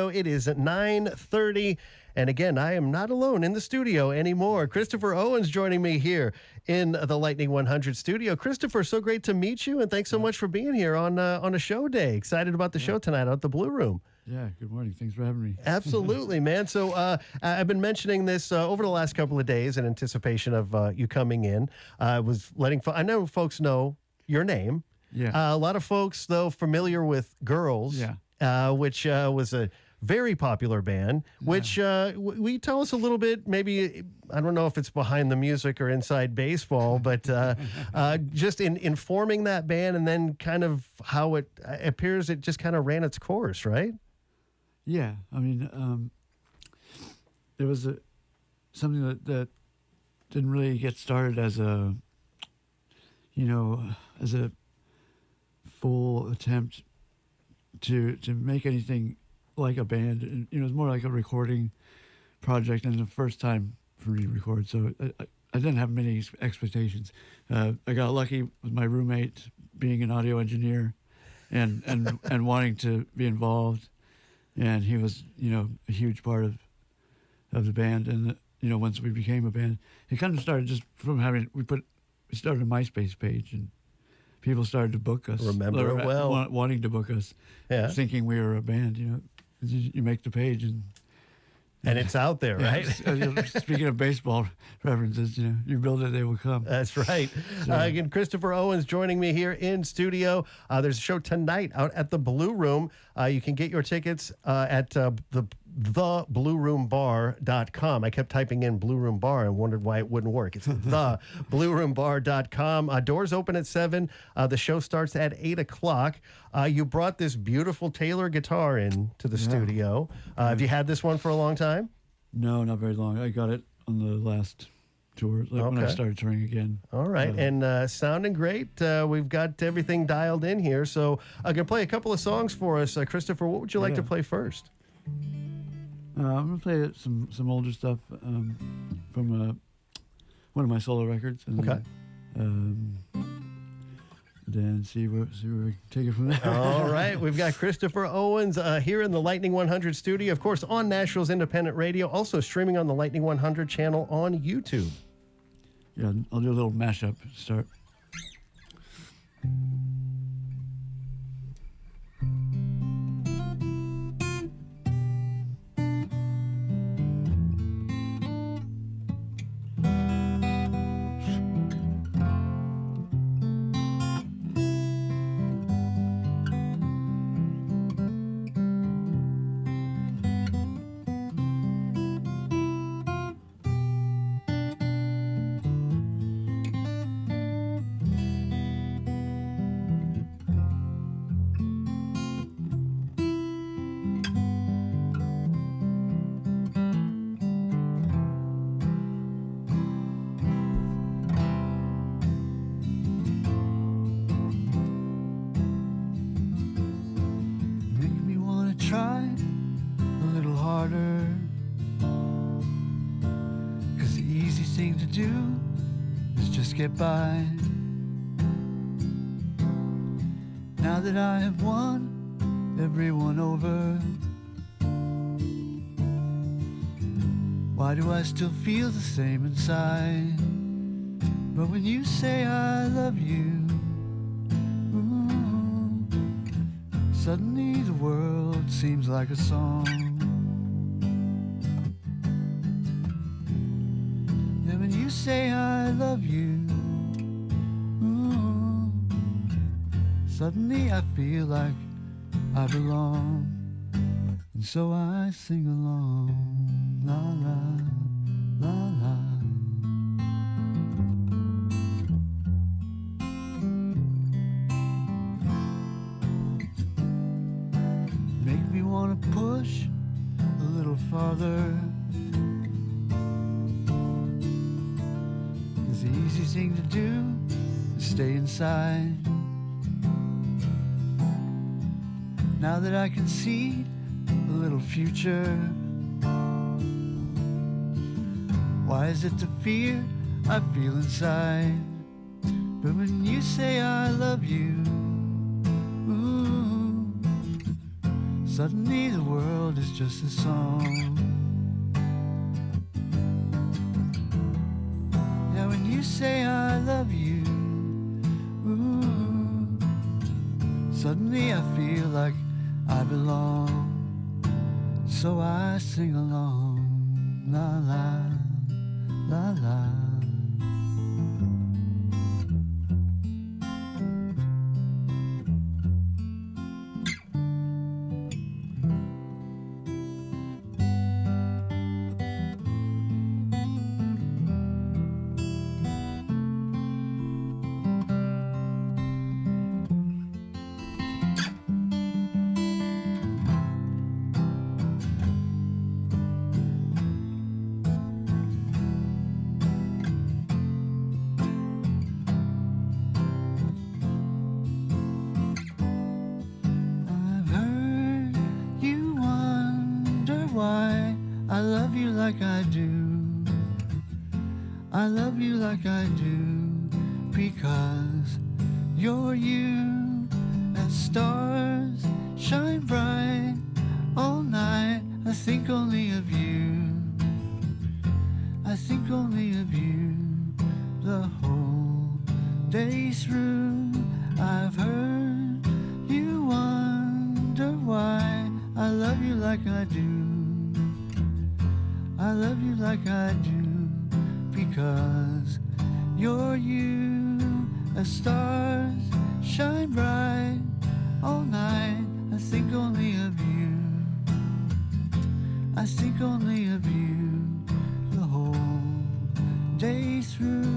Radio. It is at 9:30. And again, I am not alone in the studio anymore. Christopher Owens joining me here in the Lightning 100 studio. Christopher, so great to meet you, and thanks so much for being here on a show day. Excited about the show tonight out at the Blue Room. Yeah, good morning. Thanks for having me. Absolutely, man. So I've been mentioning this over the last couple of days in anticipation of you coming in. I was letting I know folks know your name. Yeah. A lot of folks, though, familiar with Girls, which was a very popular band, which will you tell us a little bit, maybe, I don't know if it's behind the music or inside baseball, but just in forming that band and then kind of how it appears it just kind of ran its course, right? Yeah. I mean, there was something that didn't really get started as a full attempt to make anything like a band. And, it was more like a recording project and the first time for me to record. So I didn't have many expectations. I got lucky with my roommate being an audio engineer and wanting to be involved. And he was, a huge part of the band. And, once we became a band, it kind of started just from we started a MySpace page and people started to book us. Remember it well. Wanting to book us, thinking we were a band, You make the page and it's out there, right? Speaking of baseball references, you build it, they will come. That's right. So, again, Christopher Owens joining me here in studio. There's a show tonight out at the Blue Room. You can get your tickets at theblueroombar.com. I kept typing in Blue Room Bar and wondered why it wouldn't work. It's theblueroombar.com. Doors open at 7. The show starts at 8 o'clock. You brought this beautiful Taylor guitar in to the studio. Have you had this one for a long time? No, not very long. I got it on the last tour, when I started touring again. All right, and sounding great. We've got everything dialed in here. So I'm going to play a couple of songs for us. Christopher, what would you like to play first? I'm going to play some older stuff from one of my solo records. And then see where we take it from there. All right. We've got Christopher Owens here in the Lightning 100 studio, of course, on Nashville's independent radio, also streaming on the Lightning 100 channel on YouTube. Yeah, I'll do a little mashup to start. Try a little harder, 'cause the easy thing to do is just get by. Now that I have won everyone over, why do I still feel the same inside? But when you say I love you, suddenly the world seems like a song. Yeah, when you say I love you, suddenly I feel like I belong. And so I sing along, la la, la la. Want to push a little farther, 'cause the easy thing to do is stay inside. Now that I can see a little future, why is it the fear I feel inside? But when you say I love you, Suddenly the world is just a song. Yeah, when you say I love you, ooh, suddenly I feel like I belong. So I sing along, la la, la la. I've heard you wonder why I love you like I do. I love you like I do because you're you, and stars shine bright all night. I think only of you. I think only of you the whole day through. I've heard you wonder why I love you like I do. I love you like I do because you're you, as stars shine bright all night. I think only of you. I think only of you the whole day through.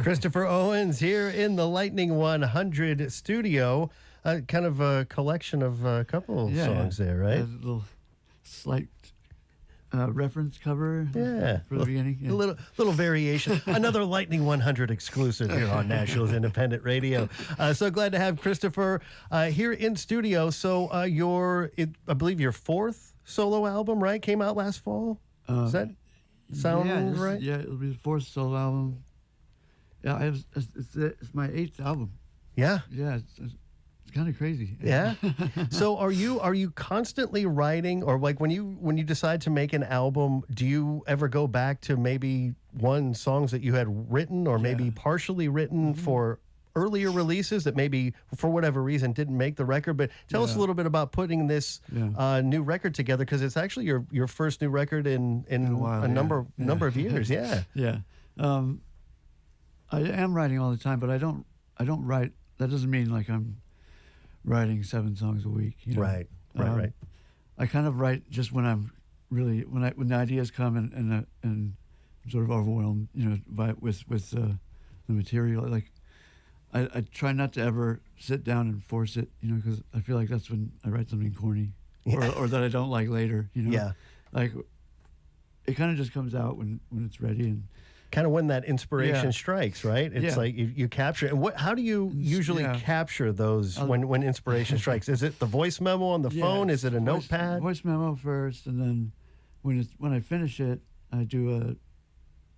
Christopher Owens here in the Lightning 100 studio. Kind of a collection of a couple of songs there, right? A little slight reference cover Yeah. for the beginning. Yeah. A little variation. Another Lightning 100 exclusive here on Nashville's Independent Radio. So glad to have Christopher here in studio. So I believe your fourth solo album, right? Came out last fall? Does that sound right? Yeah, it'll be the fourth solo album. Yeah, it's my eighth album. Yeah. Yeah, it's kind of crazy. Yeah. So are you constantly writing, or like when you decide to make an album, do you ever go back to maybe songs that you had written or maybe partially written for earlier releases that maybe for whatever reason didn't make the record? But tell us a little bit about putting this new record together, because it's actually your first new record in a while, number of years. Yeah. Yeah. I am writing all the time, but I don't write. That doesn't mean like I'm writing 7 songs a week. You know? Right. I kind of write just when I'm really when the ideas come and I'm sort of overwhelmed, you know, with the material. Like I try not to ever sit down and force it, you know, because I feel like that's when I write something corny or that I don't like later. You know, like it kind of just comes out when it's ready and. Kind of when that inspiration strikes, right? It's like you capture it. And how do you usually capture those when inspiration strikes? Is it the voice memo on the phone? Is it a notepad? Voice memo first, and then when I finish it, I do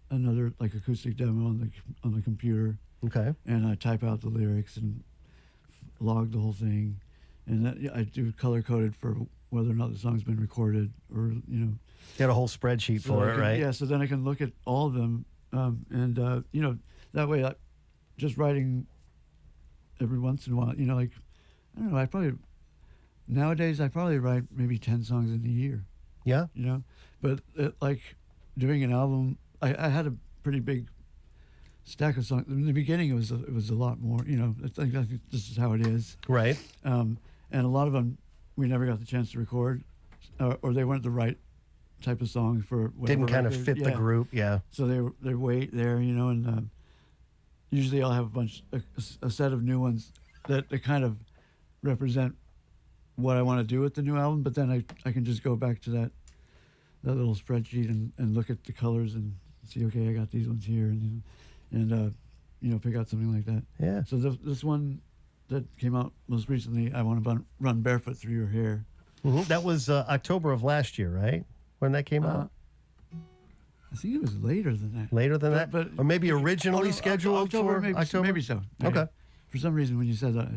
another like acoustic demo on the computer. Okay. And I type out the lyrics and log the whole thing, and that, I do color coded for whether or not the song's been recorded, or you know. Get a whole spreadsheet for it, right? Yeah. So then I can look at all of them. You know, that way, just writing every once in a while, you know, like, I don't know, nowadays I probably write maybe 10 songs in a year. Yeah. You know, but like doing an album, I had a pretty big stack of songs. In the beginning, it was a lot more, you know, I think this is how it is. Right. And a lot of them, we never got the chance to record, or they weren't the right type of song for whatever didn't kind of fit the group, so they wait there, you know, and usually I'll have a set of new ones that kind of represent what I want to do with the new album, but then I can just go back to that little spreadsheet and look at the colors and see, okay, I got these ones here, and pick out something like that. Yeah. So this one that came out most recently, I Want to Run Barefoot Through Your Hair. Mm-hmm. That was October of last year, right? When that came out? I think it was later than that. Later than that? But or maybe originally scheduled October, for maybe, October? Maybe so. Okay. For some reason, when you said that,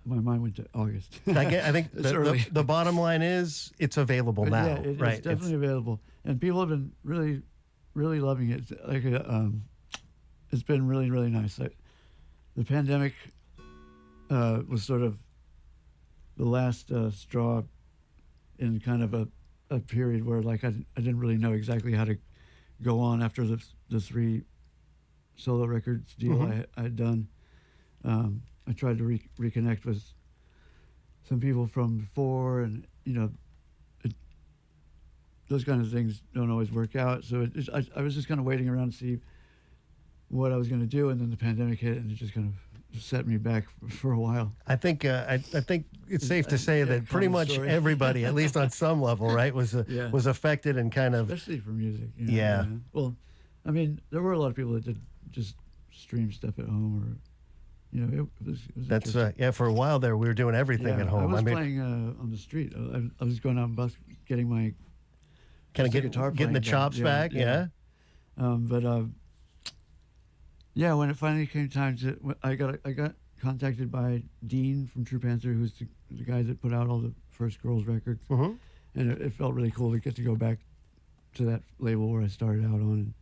my mind went to August. I think the bottom line is it's available now. Yeah, right? It's definitely available. And people have been really, really loving it. It's been really, really nice. The pandemic was sort of the last straw in kind of a period where I didn't really know exactly how to go on after the 3 solo records deal I had done. I tried to reconnect with some people from before, and those kind of things don't always work out. So I was just kind of waiting around to see what I was going to do, and then the pandemic hit, and it just kind of set me back for a while. I think it's safe to say that pretty much everybody, at least on some level, right, was affected and kind of, especially for music. Yeah. Well, I mean, there were a lot of people that did just stream stuff at home, or it was that's for a while there we were doing everything at home. I was playing on the street. I was going out and getting my kind of getting the chops back. Yeah. When it finally came time I got contacted by Dean from True Panther, who's the guy that put out all the first Girls records, and it felt really cool to get to go back to that label where I started out on.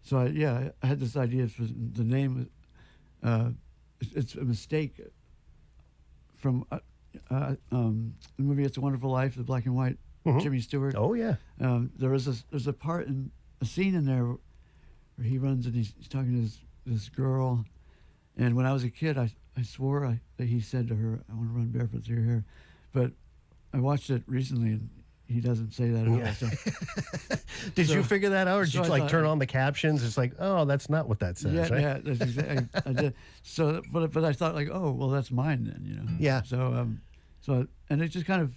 So I had this idea for the name. It's a mistake from the movie It's a Wonderful Life, the black and white Jimmy Stewart. Oh yeah. There's a part in a scene in there where he runs and he's talking to this girl, and when I was a kid, I swore that he said to her, "I want to run barefoot through your hair," but I watched it recently and he doesn't say that at all. So. Did you figure that out, or did you turn on the captions? It's like, oh, that's not what that says. Yeah, right? yeah, that's exactly. I did. So, but I thought oh, well, that's mine then, Yeah. So, and it just kind of,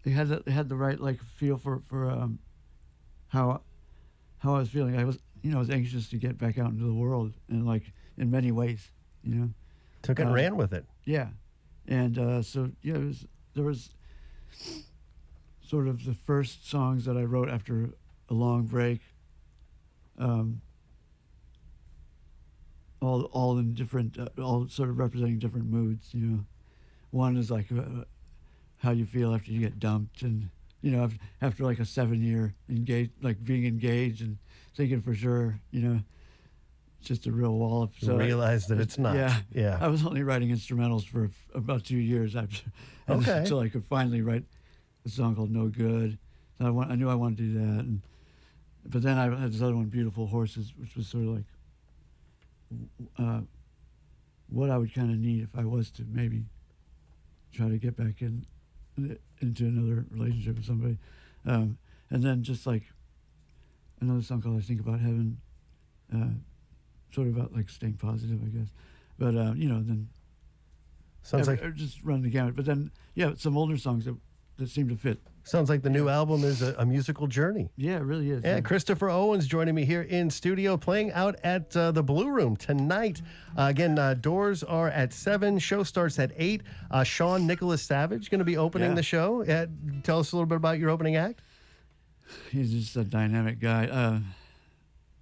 it had the right feel for how I was feeling. I was anxious to get back out into the world, and in many ways, Took it and ran with it. Yeah, and there was sort of the first songs that I wrote after a long break, all in different, all sort of representing different moods. One is how you feel after you get dumped, and after a 7-year being engaged and thinking for sure, just a real wallop. So realize that it's not. Yeah. I was only writing instrumentals for about 2 years after, okay, until I could finally write a song called No Good. So I knew I wanted to do that, but then I had this other one, Beautiful Horses, which was sort of what I would kind of need if I was to maybe try to get back into another relationship with somebody. And then just another song called I Think About Heaven, sort of about staying positive, I guess. But, then sounds just running the gamut. But then, some older songs that seem to fit. Sounds like the new album is a musical journey. Yeah, it really is. Yeah, Christopher Owens joining me here in studio, playing out at the Blue Room tonight. Again, doors are at 7. Show starts at 8. Sean Nicholas Savage going to be opening the show. Tell us a little bit about your opening act. He's just a dynamic guy.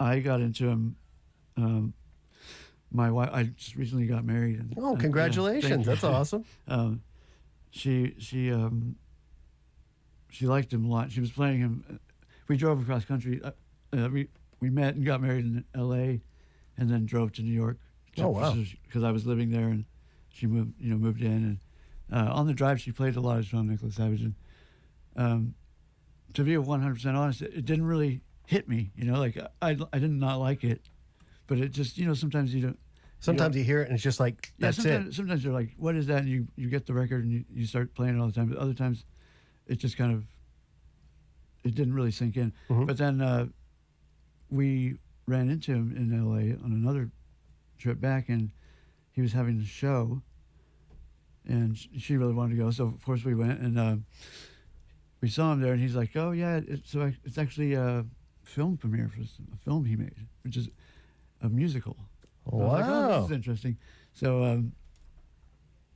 I got into him. My wife, I just recently got married. And, congratulations! That's awesome. She liked him a lot. She was playing him. We drove across country. We met and got married in L.A. and then drove to New York. Oh wow! Because I was living there and she moved in. And on the drive, she played a lot of Sean Nicholas Savage. And to be 100% honest, it didn't really hit me. I did not like it, but it just sometimes you don't. Sometimes you hear it and it's just that's it. Sometimes you're like, what is that? And you get the record and you start playing it all the time. But other times, it just kind of, it didn't really sink in. Mm-hmm. But then we ran into him in L.A. on another trip back, and he was having a show, and she really wanted to go. So, of course, we went, and we saw him there, and he's like, oh, yeah, it's actually a film premiere for a film he made, which is, a musical. Wow. I was like, oh, this is interesting. So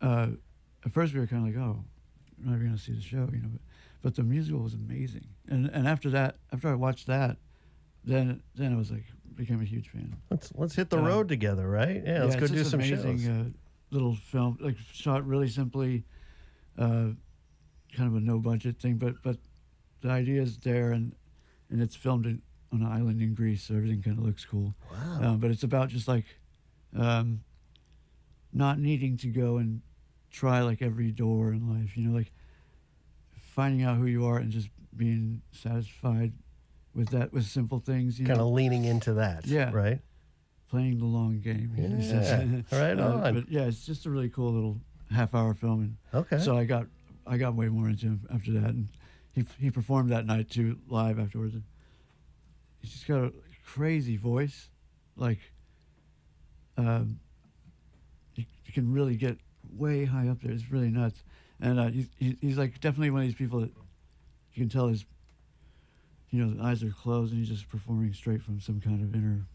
at first we were kind of like, oh, we're not going to see the show, you know. But the musical was amazing. And after that, after I watched that, then I was like, became a huge fan. Let's hit the road together, right? Yeah, let's go do some amazing, shows. Little film, like shot really simply, kind of a no budget thing, but the idea is there, and it's filmed on an island in Greece, so everything kind of looks cool. Wow. But it's about just like not needing to go and try like every door in life, you know, like finding out who you are and just being satisfied with that, with simple things. Kind of leaning into that. Yeah. Right? Playing the long game. Yeah. Right on. But yeah, it's just a really cool little half-hour film. And Okay. so I got way more into him after that, and he performed that night too, live afterwards. And he's just got a crazy voice, like you can really get way high up there. It's really nuts, and he's like definitely one of these people that you can tell his, you know, the eyes are closed and he's just performing straight from some kind of inner.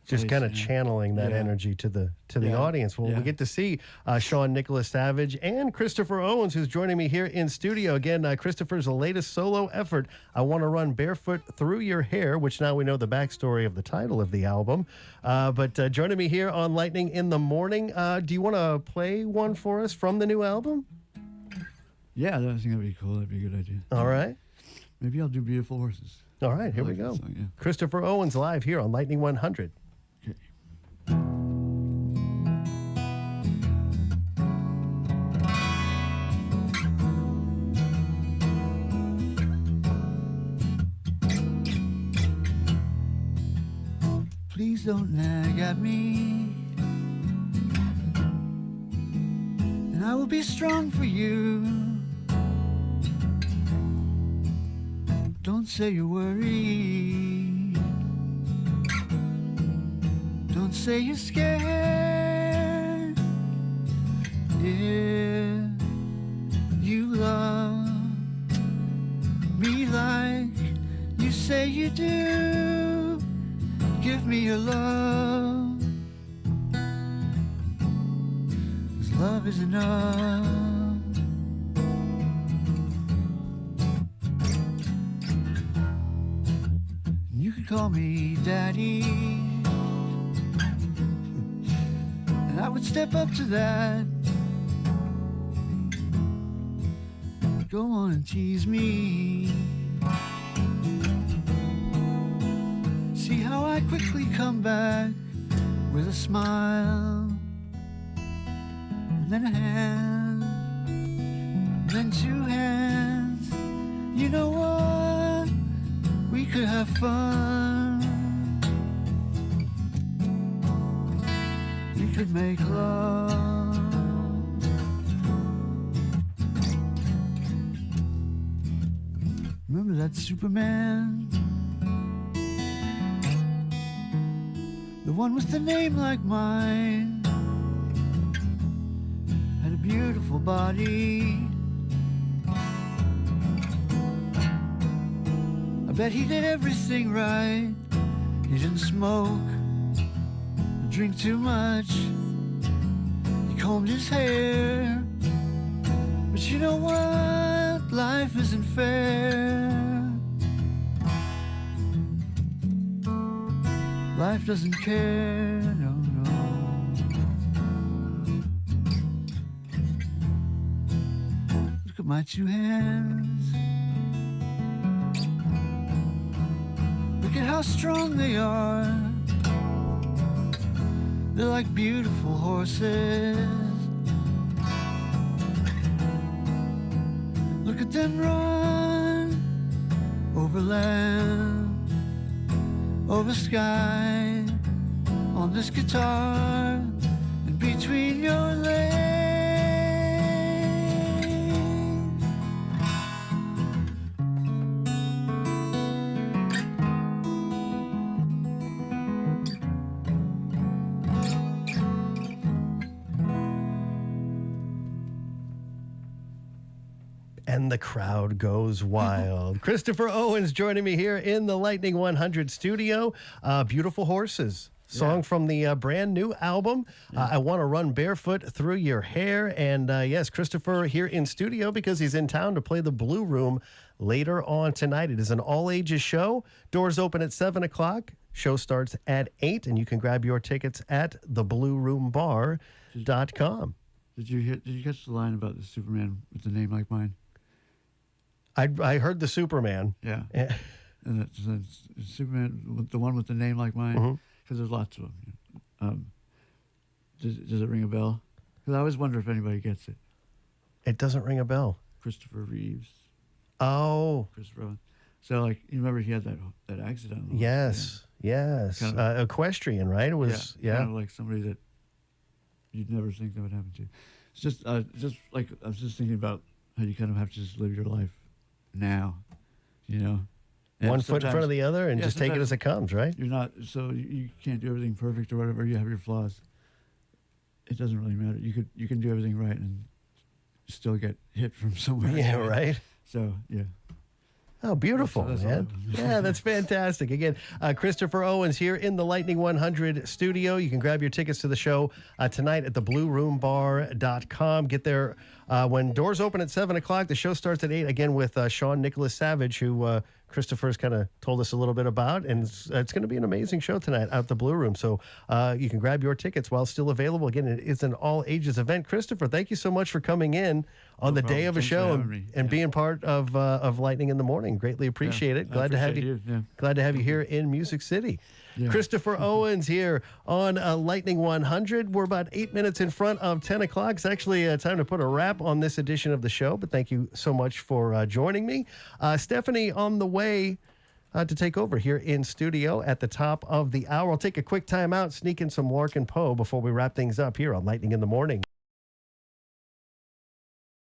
Just kind of you know. channeling that energy to the audience. Well, we get to see Sean Nicholas Savage and Christopher Owens, who's joining me here in studio. Again, Christopher's latest solo effort, I Want to Run Barefoot Through Your Hair, which now we know the backstory of the title of the album. But joining me here on Lightning in the Morning, do you want to play one for us from the new album? Yeah, I think that'd be cool. That'd be a good idea. All right. Maybe I'll do Beautiful Horses. All right, here we go. Song, yeah. Christopher Owens live here on Lightning 100. Okay. Please don't nag at me, and I will be strong for you. Don't say you're worried, don't say you're scared. If you love me like you say you do, give me your love, 'cause love is enough. You can call me daddy, and I would step up to that. Go on and tease me, see how I quickly come back with a smile, and then a hand, and then two hands. You know what? We could have fun. We could make love. Remember that Superman? The one with the name like mine. Had a beautiful body. I bet he did everything right. He didn't smoke, drink too much. He combed his hair. But you know what? Life isn't fair. Life doesn't care, no, no. Look at my two hands. Look at how strong they are. They're like beautiful horses. Look at them run over land, over sky, on this guitar, and between your legs. And the crowd goes wild. Christopher Owens joining me here in the Lightning 100 studio. Beautiful Horses. song from the brand new album. I Want to Run Barefoot Through Your Hair. And yes, Christopher here in studio because he's in town to play the Blue Room later on tonight. It is an all-ages show. Doors open at 7 o'clock. Show starts at 8, and you can grab your tickets at theblueroombar.com. Did you catch the line about the Superman with the name like mine? I heard the Superman. Yeah. And it's Superman, the one with the name like mine, because there's lots of them. Does it ring a bell? Because I always wonder if anybody gets it. It doesn't ring a bell. Christopher Reeves. Oh. Christopher Owens. So, like, you remember he had that accident? Yes. Yes. Kind of, equestrian, right? It was, kind of like somebody that you'd never think that would happen to. It's just like, I was just thinking about how you kind of have to just live your life now, you know? And one foot in front of the other and just take it as it comes, right? You're not, so you can't do everything perfect or whatever. You have your flaws. It doesn't really matter. You can do everything right and still get hit from somewhere. Yeah, right. So, yeah. Oh, beautiful, that's man. Yeah, that's fantastic. Again, Christopher Owens here in the Lightning 100 studio. You can grab your tickets to the show tonight at theblueroombar.com. Get there when doors open at 7 o'clock. The show starts at 8, again, with Sean Nicholas Savage, who Christopher's kind of told us a little bit about. And it's going to be an amazing show tonight out at the Blue Room. So you can grab your tickets while still available. Again, it's an all-ages event. Christopher, thank you so much for coming in on the day of a show and being part of Lightning in the Morning. Greatly appreciate it. Glad to have you. Glad to have you here in Music City. Yeah. Christopher Owens here on Lightning 100. We're about 8 minutes in front of 10 o'clock. It's actually time to put a wrap on this edition of the show, but thank you so much for joining me. Stephanie on the way to take over here in studio at the top of the hour. I'll take a quick time out, sneak in some Larkin Poe before we wrap things up here on Lightning in the Morning.